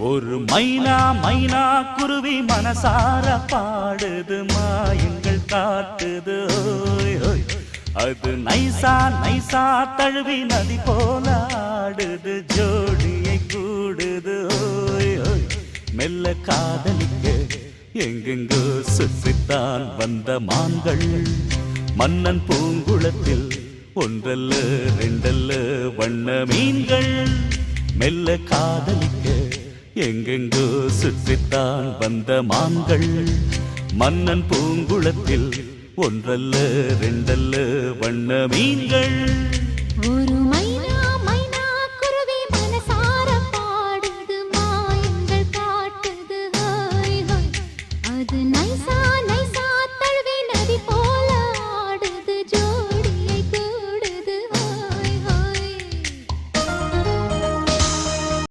ஒரு மைனா மைனா குருவி மனசார பாடுது மாயங்கள் காட்டுது ஓய் ஓய். அது நைசா நைசா தழுவி நதி போல ஆடுது ஜோடியை கூடுது ஓய் ஓய். மெல்ல காதலிக்க எங்கெங்கோ சுற்றித்தான் வந்த மான்கள் மன்னன் பூங்குளத்தில் ஒன்றல்ல ரெண்டல்ல வண்ண மீன்கள். மெல்ல காதலிக்க எங்கெங்கோ சுற்றித்தான் வந்த மான்கள் மன்னன் பூங்குளத்தில் ஒன்றல்ல ரெண்டல்ல வண்ண மீன்கள். ஒரு